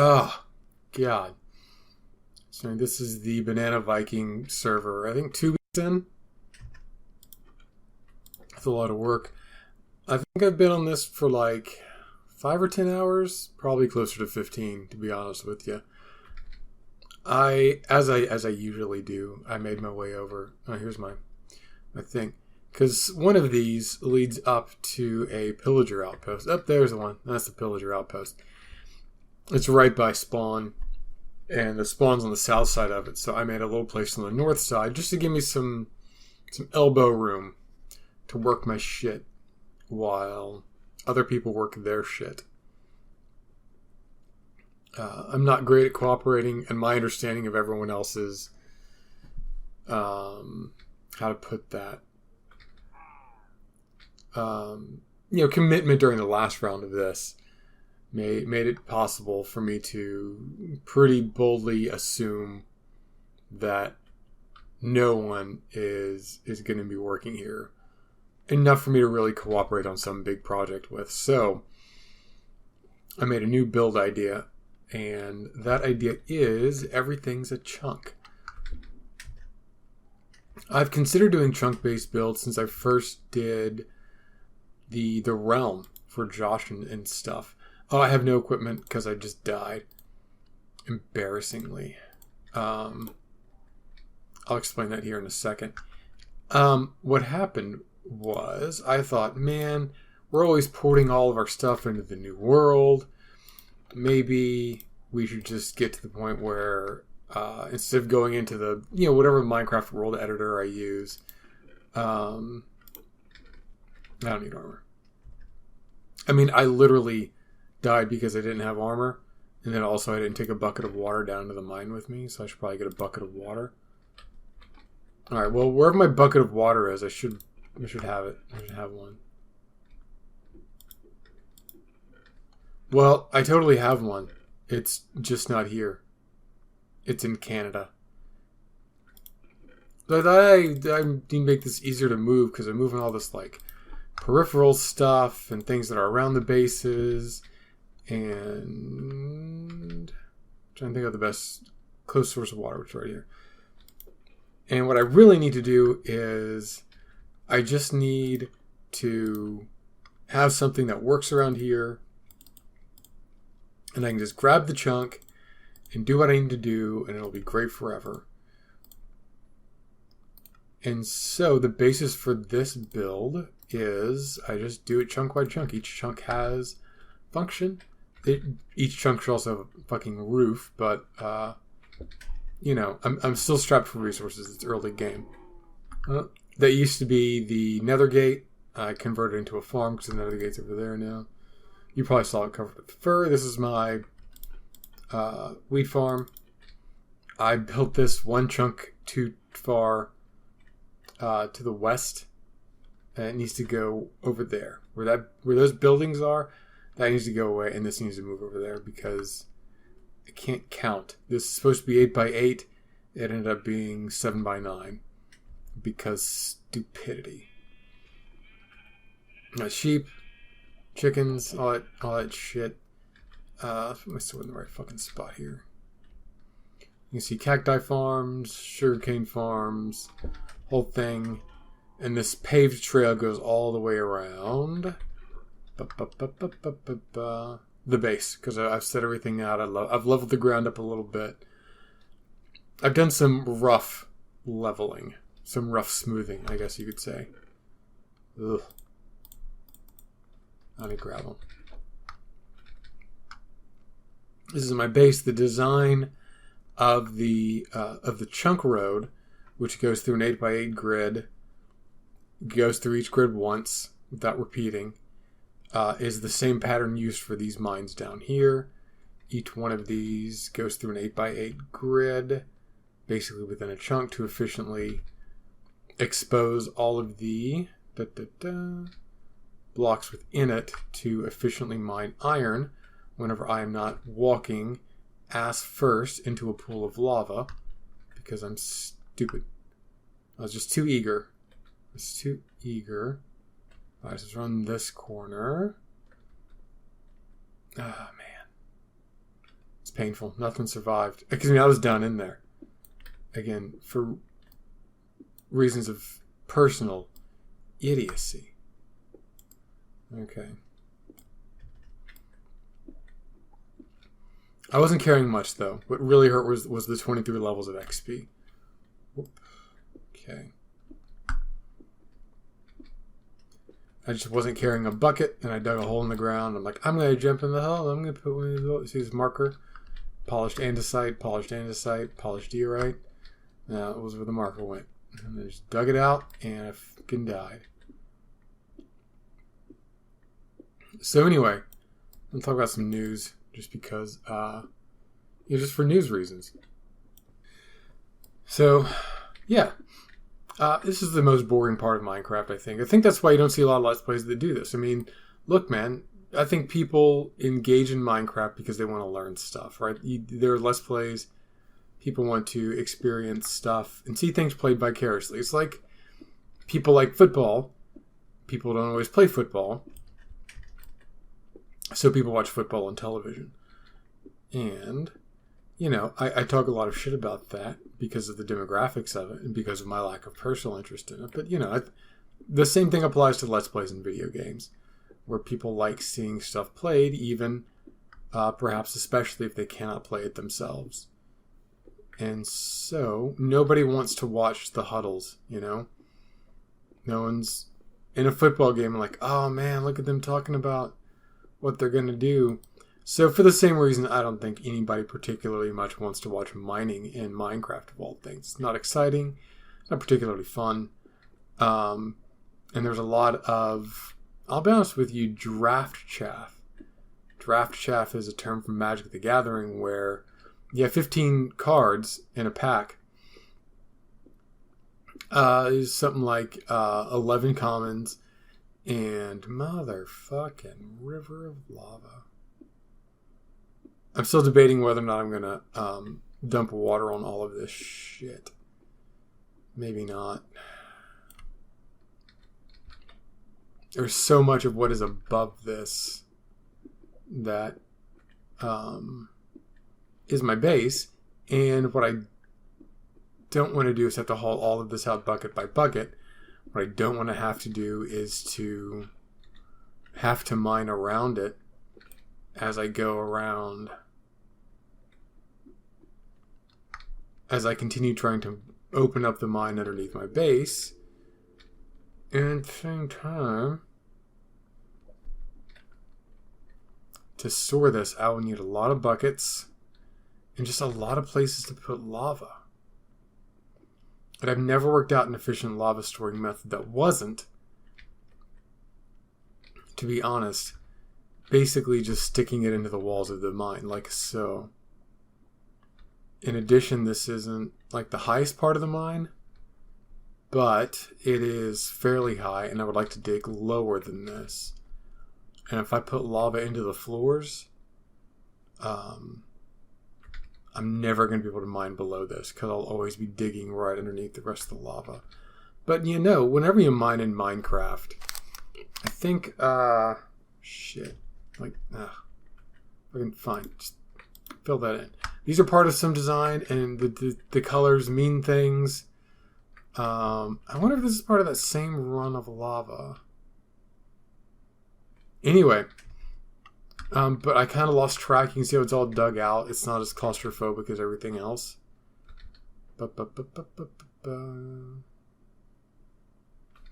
Oh, God. So this is the Banana Viking server. I think 2 weeks in. That's a lot of work. I think I've been on this for like 5 or 10 hours, probably closer to 15, to be honest with you. As I usually do, I made my way over. Oh, here's my thing, because one of these leads up to a pillager outpost. Up there's the one. That's the pillager outpost. It's right by spawn, and the spawn's on the south side of it. So I made a little place on the north side just to give me some elbow room to work my shit while other people work their shit. I'm not great at cooperating, and my understanding of everyone else's, how to put that, commitment during the last round of this made it possible for me to pretty boldly assume that no one is going to be working here enough for me to really cooperate on some big project with. So I made a new build idea, and that idea is everything's a chunk. I've considered doing chunk-based builds since I first did the realm for Josh and stuff. Oh, I have no equipment because I just died. Embarrassingly. I'll explain that here in a second. What happened was I thought, man, we're always porting all of our stuff into the new world. Maybe we should just get to the point where instead of going into the, whatever Minecraft world editor I use, I don't need armor. I mean, I literally died because I didn't have armor, and then also I didn't take a bucket of water down to the mine with me, so I should probably get a bucket of water. Alright, well, wherever my bucket of water is, I should have it. I should have one. Well, I totally have one. It's just not here. It's in Canada. But I need to make this easier to move because I'm moving all this like peripheral stuff and things that are around the bases, and I'm trying to think of the best close source of water, which is right here. And what I really need to do is I just need to have something that works around here, and I can just grab the chunk and do what I need to do, and it'll be great forever. And so the basis for this build is I just do it chunk by chunk. Each chunk has function. Each chunk should also have a fucking roof, but I'm still strapped for resources. It's early game. That used to be the Nether Gate. I converted it into a farm because the Nether Gate's over there now. You probably saw it covered with fur. This is my wheat farm. I built this one chunk too far to the west, and it needs to go over there where those buildings are. That needs to go away, and this needs to move over there because it can't count. This is supposed to be 8x8. It ended up being 7x9 because stupidity. Sheep, chickens, all that shit. Let's put my sword in the right fucking spot here. You can see cacti farms, sugarcane farms, whole thing. And this paved trail goes all the way around the base, because I've set everything out. I've leveled the ground up a little bit. I've done some rough leveling, some rough smoothing, I guess you could say. Ugh. I need gravel. This is my base. The design of the chunk road, which goes through an 8x8 grid, goes through each grid once without repeating, is the same pattern used for these mines down here. Each one of these goes through an 8x8 grid, basically within a chunk, to efficiently expose all of the blocks within it to efficiently mine iron whenever I am not walking ass first into a pool of lava because I'm stupid. I was just too eager. Alright, let's run this corner. Oh, man. It's painful. Nothing survived. Because I was done in there. Again, for reasons of personal idiocy. Okay. I wasn't caring much, though. What really hurt was the 23 levels of XP. Whoop. Okay. I just wasn't carrying a bucket, and I dug a hole in the ground. I'm like, I'm going to jump in the hole. I'm going to put one of these. See this marker? Polished andesite, polished andesite, polished diorite. Now, it was where the marker went. And I just dug it out, and I fucking died. So anyway, I'm talk about some news, just because, just for news reasons. So, yeah. This is the most boring part of Minecraft, I think. I think that's why you don't see a lot of Let's Plays that do this. I mean, look, man, I think people engage in Minecraft because they want to learn stuff, right? There are Let's Plays, people want to experience stuff and see things played vicariously. It's like people like football. People don't always play football. So people watch football on television. And, I talk a lot of shit about that because of the demographics of it and because of my lack of personal interest in it. But, the same thing applies to Let's Plays in video games, where people like seeing stuff played, even perhaps especially if they cannot play it themselves. And so nobody wants to watch the huddles, No one's in a football game like, oh man, look at them talking about what they're going to do. So for the same reason, I don't think anybody particularly much wants to watch mining in Minecraft of all things. It's not exciting, not particularly fun. And there's a lot of, I'll be honest with you, draft chaff. Draft chaff is a term from Magic the Gathering where you have 15 cards in a pack. Is something like 11 commons and motherfucking river of lava. I'm still debating whether or not I'm going to dump water on all of this shit. Maybe not. There's so much of what is above this that is my base. And what I don't want to do is have to haul all of this out bucket by bucket. What I don't want to have to do is to have to mine around it as I go around, as I continue trying to open up the mine underneath my base. And at the same time, to store this, I will need a lot of buckets and just a lot of places to put lava. But I've never worked out an efficient lava storing method that wasn't, to be honest, basically just sticking it into the walls of the mine, like so. In addition, this isn't like the highest part of the mine, but it is fairly high, and I would like to dig lower than this. And if I put lava into the floors, I'm never going to be able to mine below this because I'll always be digging right underneath the rest of the lava. But whenever you mine in Minecraft, I think, fine, just fill that in. These are part of some design, and the colors mean things. I wonder if this is part of that same run of lava. Anyway, but I kind of lost track. You can see how it's all dug out. It's not as claustrophobic as everything else.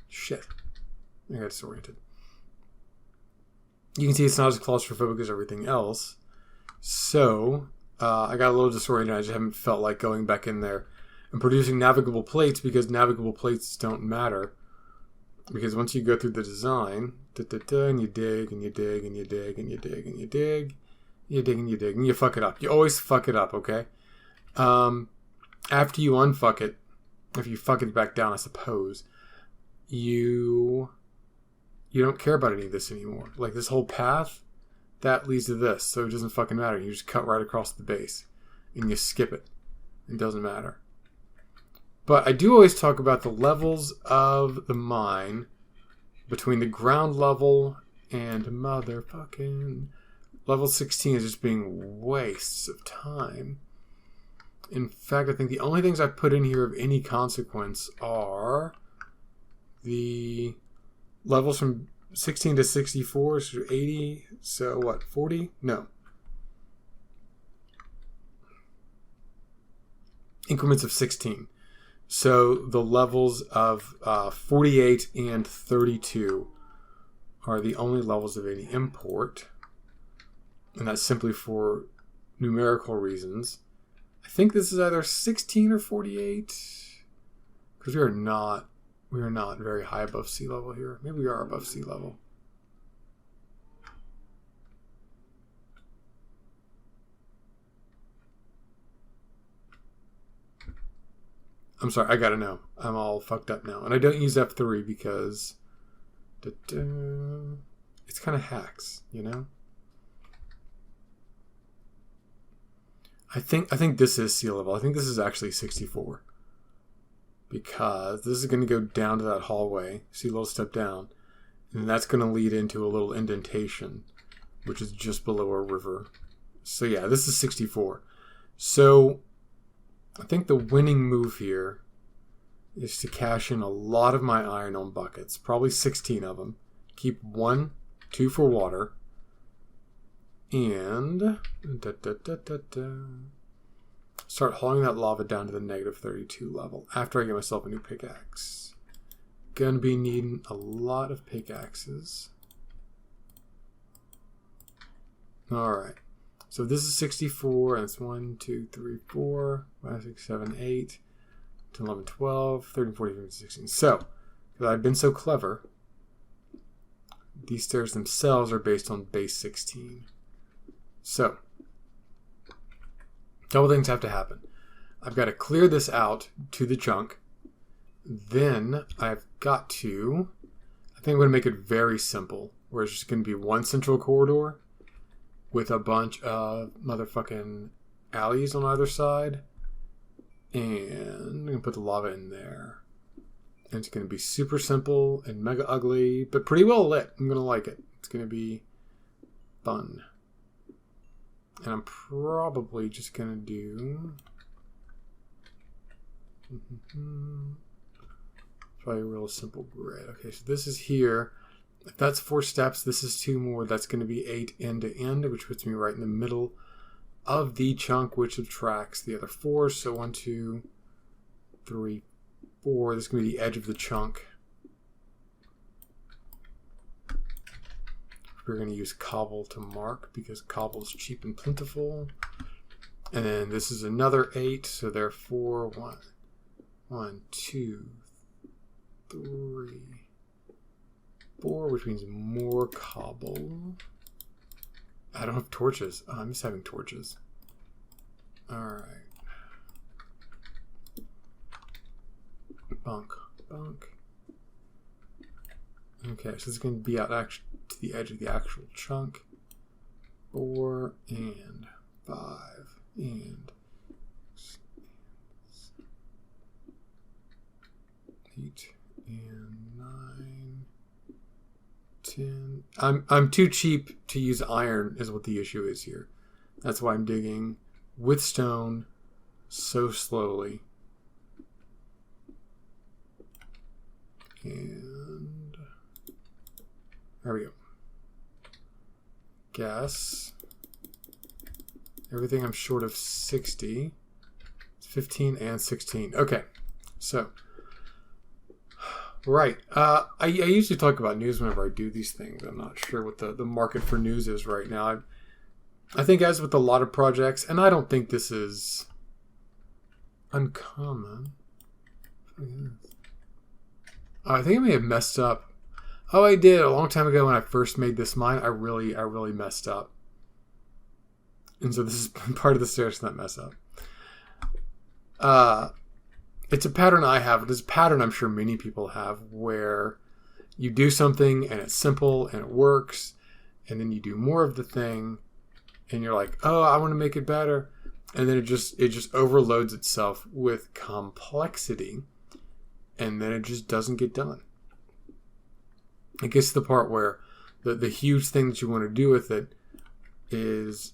Shit. I got disoriented. You can see it's not as claustrophobic as everything else. So, I got a little disoriented. I just haven't felt like going back in there and producing navigable plates because navigable plates don't matter. Because once you go through the design, and you dig, and you dig, and you dig, and you dig, and you dig, you dig, and you dig, and you fuck it up. You always fuck it up, okay? After you unfuck it, if you fuck it back down, I suppose, you don't care about any of this anymore. Like, this whole path, that leads to this, so it doesn't fucking matter. You just cut right across the base, and you skip it. It doesn't matter. But I do always talk about the levels of the mine between the ground level and level 16 is just being wastes of time. In fact, I think the only things I put in here of any consequence are the levels from 16 to 64, so 80, so what, 40? No. Increments of 16. So the levels of 48 and 32 are the only levels of any import. And that's simply for numerical reasons. I think this is either 16 or 48. Because we are not very high above sea level here. Maybe we are above sea level. I'm sorry, I gotta know. I'm all fucked up now. And I don't use F3 because it's kind of hacks, you know? I think this is sea level. I think this is actually 64. Because this is going to go down to that hallway. See a little step down. And that's going to lead into a little indentation, which is just below a river. So yeah, this is 64. So I think the winning move here is to cash in a lot of my iron on buckets. Probably 16 of them. Keep 1, 2 for water. And start hauling that lava down to the negative 32 level after I get myself a new pickaxe. Gonna be needing a lot of pickaxes. Alright. So this is 64, and it's 1, 2, 3, 4, 5, 6, 7, 8, 10, 11, 12, 13, 14, 15, 16. So, because I've been so clever, these stairs themselves are based on base 16. So, a couple things have to happen. I've got to clear this out to the chunk. Then I've got to, I think I'm going to make it very simple, where it's just going to be one central corridor with a bunch of motherfucking alleys on either side. And I'm going to put the lava in there. And it's going to be super simple and mega ugly, but pretty well lit. I'm going to like it. It's going to be fun. And I'm probably just going to do... probably a real simple grid. Okay, so this is here. If that's 4 steps, this is 2 more. That's going to be 8 end to end, which puts me right in the middle of the chunk, which subtracts the other 4. So 1, 2, 3, 4. This is going to be the edge of the chunk. We're going to use cobble to mark because cobble is cheap and plentiful. And then this is another 8, so therefore 1, 2, 3, 4, which means more cobble. I don't have torches. Oh, I'm just having torches. Alright. Bunk. Okay, so this is going to be out to the edge of the actual chunk. 4 and 5 and 8 and 9, 10. I'm too cheap to use iron is what the issue is here. That's why I'm digging with stone so slowly. And there we go. Gas. Everything I'm short of 60. It's 15 and 16. Okay. So, right. I usually talk about news whenever I do these things. I'm not sure what the market for news is right now. I think as with a lot of projects, and I don't think this is uncommon. I think I may have messed up. Oh, I did a long time ago when I first made this mine. I really messed up. And so this is part of the stairs to that mess up. It's a pattern I have. It's a pattern I'm sure many people have where you do something and it's simple and it works. And then you do more of the thing and you're like, oh, I want to make it better. And then it just overloads itself with complexity. And then it just doesn't get done. It gets to the part where the huge thing that you want to do with it is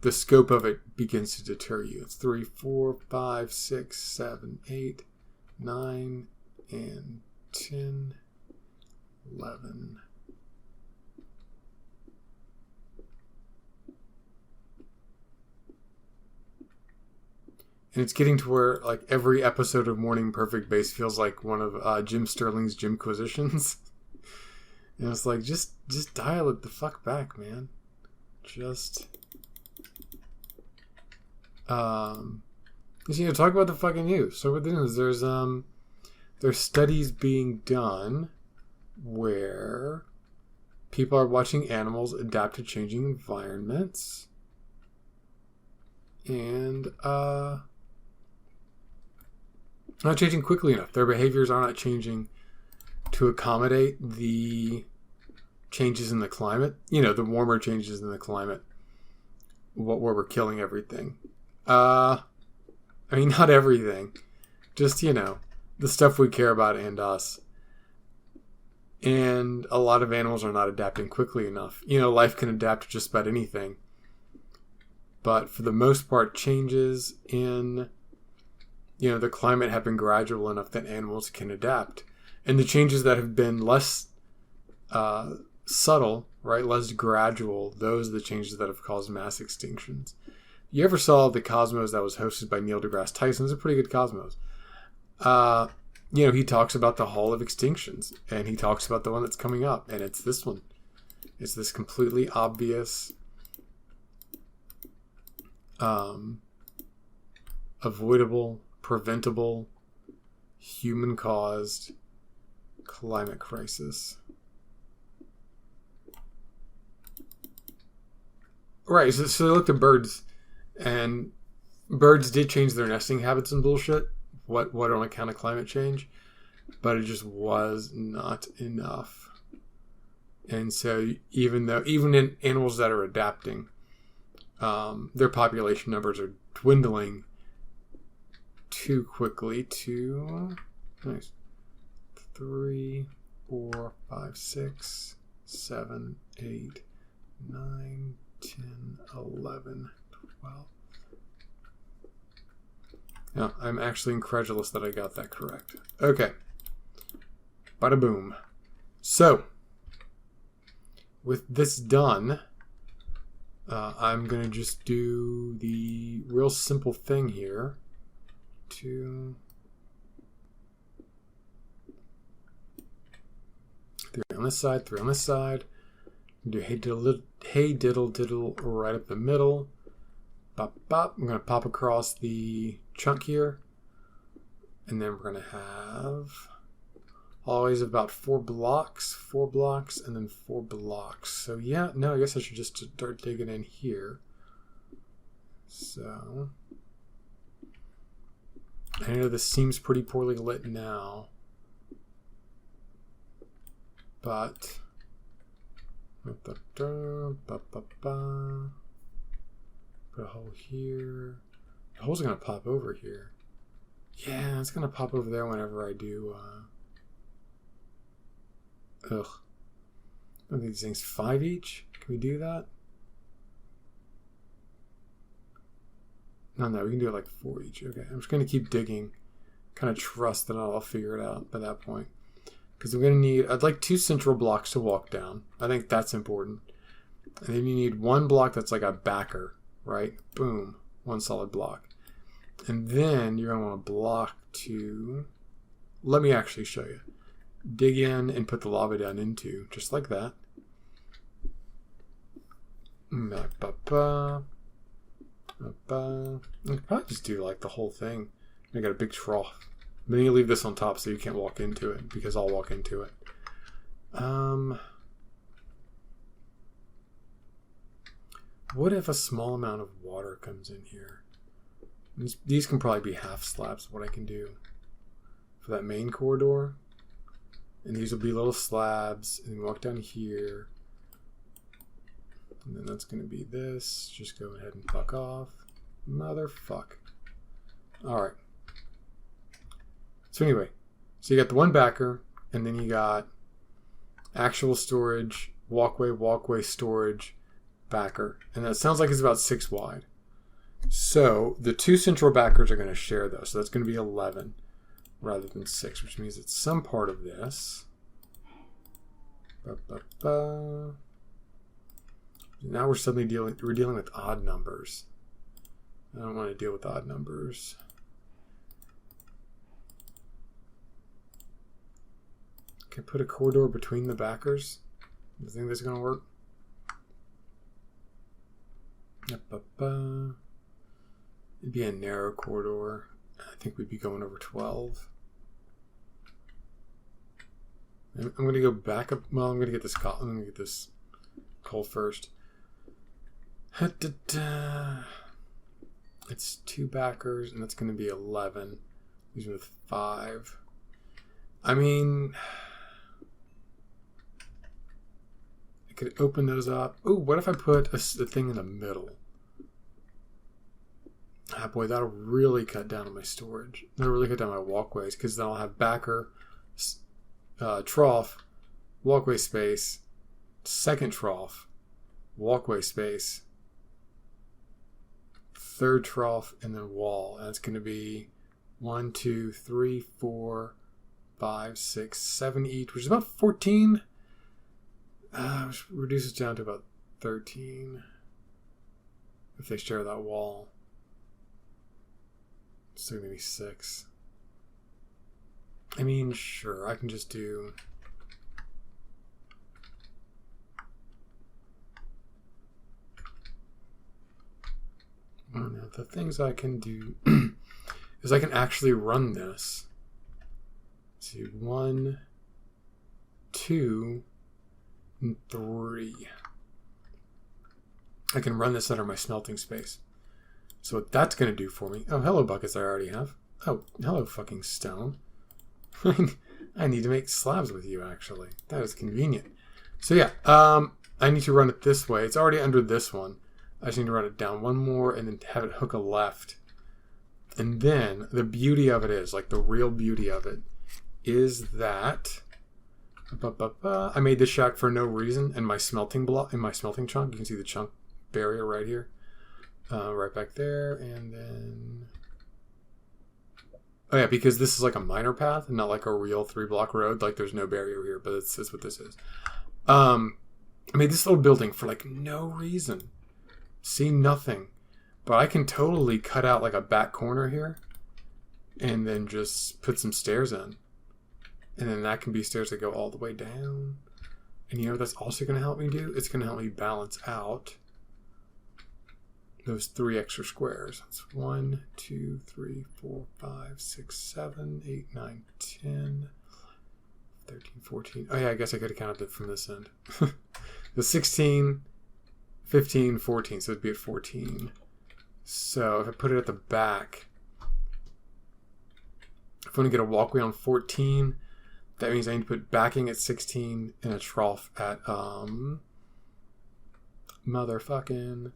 the scope of it begins to deter you. It's 3, 4, 5, 6, 7, 8, 9, and 10, 11. And it's getting to where like every episode of Morning Perfect Base feels like one of Jim Sterling's Jimquisitions. And it's like, just dial it the fuck back, man. Just talk about the fucking news. So what the news? There's studies being done where people are watching animals adapt to changing environments, and not changing quickly enough. Their behaviors are not changing to accommodate the changes in the climate. The warmer changes in the climate, where we're killing everything. Not everything. Just, the stuff we care about and us. And a lot of animals are not adapting quickly enough. Life can adapt to just about anything. But for the most part, changes in, the climate have been gradual enough that animals can adapt. And the changes that have been less subtle, right, less gradual, those are the changes that have caused mass extinctions. You ever saw the Cosmos that was hosted by Neil deGrasse Tyson? It's a pretty good Cosmos. He talks about the Hall of Extinctions, and he talks about the one that's coming up, and it's this one. It's this completely obvious, avoidable, preventable, human-caused climate crisis. Right, so they looked at birds, and birds did change their nesting habits and bullshit, what on account of climate change, but it just was not enough. And so even in animals that are adapting, their population numbers are dwindling too quickly to 3, 4, 5, 6, 7, 8, 9, 10, 11, 12. No, I'm actually incredulous that I got that correct. Okay. Bada boom. So, with this done, I'm going to just do the real simple thing here. 2, 3 on this side, 3 on this side. Do hey diddle diddle right up the middle. Bop bop. I'm going to pop across the chunk here, and then we're going to have always about 4 blocks, and then 4 blocks. So yeah, no, I guess I should just start digging in here. So I know this seems pretty poorly lit now, but put a hole here. The hole's gonna pop over here. Yeah, it's gonna pop over there whenever I do. I don't think these things 5 each. Can we do that? No, we can do it like 4 each. Okay, I'm just gonna keep digging. Kind of trust that I'll figure it out by that point. Because I'm gonna need. I'd like 2 central blocks to walk down. I think that's important. And then you need 1 block that's like a backer, right? Boom, 1 solid block. And then you're gonna want a block to. Let me actually show you. Dig in and put the lava down into, just like that. I could probably just do like the whole thing. I got a big trough. But then you leave this on top so you can't walk into it, because I'll walk into it. What if a small amount of water comes in here? These can probably be half slabs, what I can do for that main corridor. And these will be little slabs. And walk down here. And then that's going to be this. Just go ahead and fuck off. Motherfuck. Alright. So anyway. So you got the 1 backer. And then you got actual storage. Walkway, storage. backer. And that sounds like it's about 6 wide. So the 2 central backers are going to share those. So that's going to be 11 rather than 6, which means it's some part of this. Now we're suddenly dealing with odd numbers. I don't want to deal with odd numbers. Can I put a corridor between the backers? Do you think this is going to work? It'd be a narrow corridor. I think we'd be going over 12. I'm going to go back up. Well, I'm going to get this coal. I'm going to get this coal first. It's 2 backers, and that's going to be 11. These with 5. I mean, I could open those up. Ooh, what if I put a thing in the middle? Ah, boy, that'll really cut down on my storage. That'll really cut down my walkways, because then I'll have backer, trough, walkway space, second trough, walkway space, third trough, and then wall. That's going to be 1, 2, 3, 4, 5, 6, 7 each, which is about 14. Which reduces down to about 13 if they share that wall. So maybe 6. I mean, sure, I can just do... Well, now the things I can do is I can actually run this. Let's see, 1, 2, and 3. I can run this under my smelting space. So what that's going to do for me... Oh, hello, buckets I already have. Oh, hello, fucking stone. I need to make slabs with you, actually. That is convenient. So yeah, I need to run it this way. It's already under this one. I just need to run it down one more and then have it hook a left. And then the beauty of it is, like the real beauty of it, is that I made this shack for no reason in my smelting block, in my smelting chunk. You can see the chunk barrier right here. Right back there, and then... Oh yeah, because this is like a minor path, not like a real 3-block road. Like there's no barrier here, but that's what this is. I made this little building for like no reason. See nothing. But I can totally cut out like a back corner here, and then just put some stairs in. And then that can be stairs that go all the way down. And you know what that's also going to help me do? It's going to help me balance out those 3 extra squares. That's 1, 2, 3, 4, 5, 6, 7, 8, 9, 10, 13, 14. Oh yeah, I guess I could have counted it from this end. The 16, 15, 14. So it'd be at 14. So if I put it at the back, if I want to get a walkway on 14, that means I need to put backing at 16 and a trough at motherfucking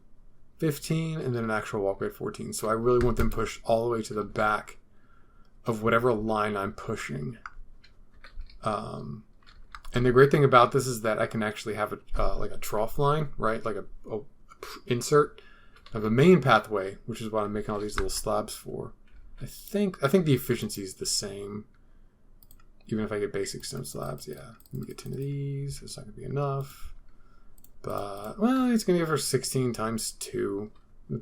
15, and then an actual walkway at 14. So I really want them pushed all the way to the back of whatever line I'm pushing. And the great thing about this is that I can actually have like a trough line, right? Like a insert of a main pathway, which is what I'm making all these little slabs for. I think the efficiency is the same, even if I get basic stone slabs. Yeah, let me get 10 of these. It's not gonna be enough. But, well, it's going to be for 16 times 2,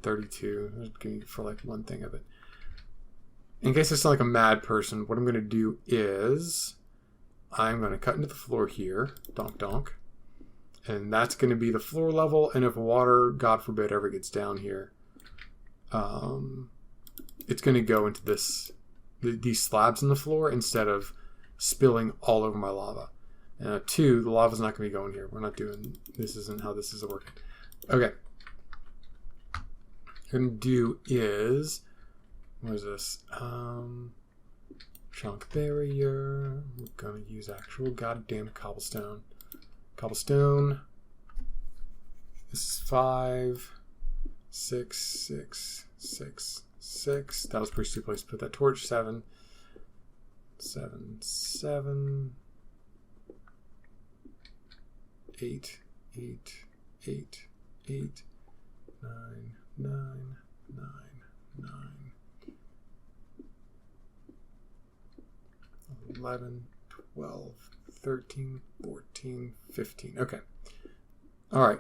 32. It's going to be for like one thing of it. In case I sound like a mad person, what I'm going to do is I'm going to cut into the floor here. Donk, donk. And that's going to be the floor level. And if water, God forbid, ever gets down here, it's going to go into these slabs in the floor instead of spilling all over my lava. 2, the lava's not going to be going here. We're not doing... This isn't how this is working. Okay. What I'm going to do is... What is this? Chunk barrier. We're going to use actual goddamn cobblestone. Cobblestone. This is 5, 6, 6, 6, 6. That was pretty stupid place to put that torch. 7, 7, 7... 8, 8, 8, 8, 9, 9, 9, 9, 11, 12, 13, 14, 15. Okay. All right.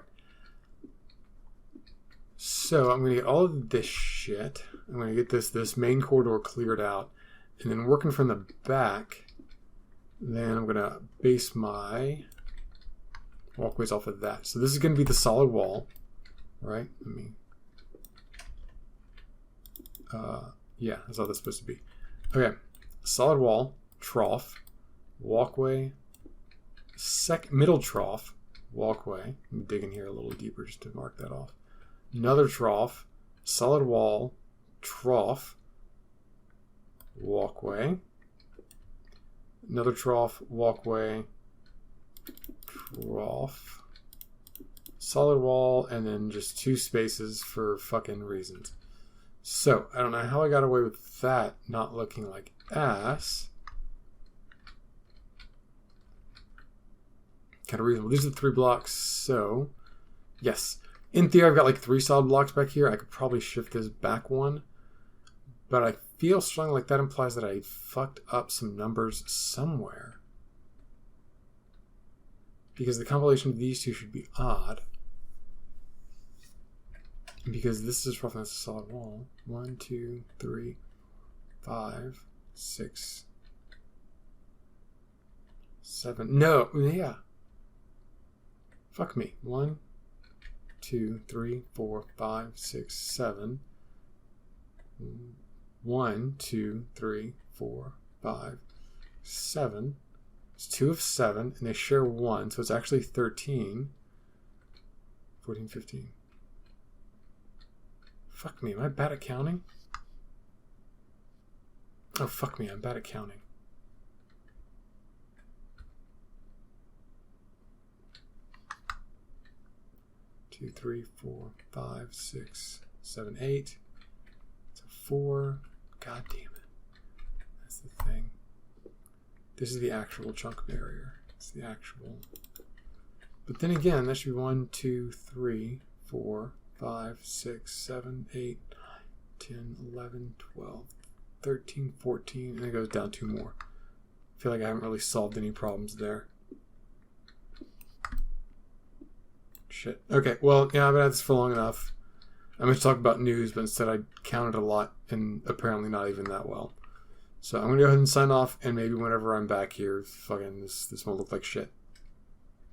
So I'm going to get all of this shit. I'm going to get this main corridor cleared out. And then working from the back, then I'm going to base my walkways off of that. So this is going to be the solid wall, right? Let me... yeah, that's how that's supposed to be. Okay. Solid wall, trough, walkway, middle trough, walkway. I'm digging here a little deeper just to mark that off. Another trough, solid wall, trough, walkway. Another trough, walkway, trough, solid wall, and then just 2 spaces for fucking reasons. So, I don't know how I got away with that not looking like ass. Kind of reasonable. These are the 3 blocks, so yes. In theory, I've got like 3 solid blocks back here. I could probably shift this back 1. But I feel strongly like that implies that I fucked up some numbers somewhere. Because the compilation of these 2 should be odd. Because this is roughly a solid wall. 1, 2, 3, 5, 6, 7. No, yeah. Fuck me. 1, 2, 3, 4, 5, 6, 7. 1, 2, 3, 4, 5, 7. It's 2 of 7, and they share 1, so it's actually 13. 14, 15. Fuck me, am I bad at counting? Oh, fuck me, I'm bad at counting. Two, 3, 4, 5, 6, 7, 8. So 4. God damn it. That's the thing. This is the actual chunk barrier. It's the actual. But then again, that should be 1, 2, 3, 4, 5, 6, 7, 8, 9, 10, 11, 12, 13, 14, and it goes down 2 more. I feel like I haven't really solved any problems there. Shit. Okay, well, yeah, I've had this for long enough. I'm going to talk about news, but instead I counted a lot, and apparently not even that well. So I'm going to go ahead and sign off, and maybe whenever I'm back here, fucking this won't look like shit.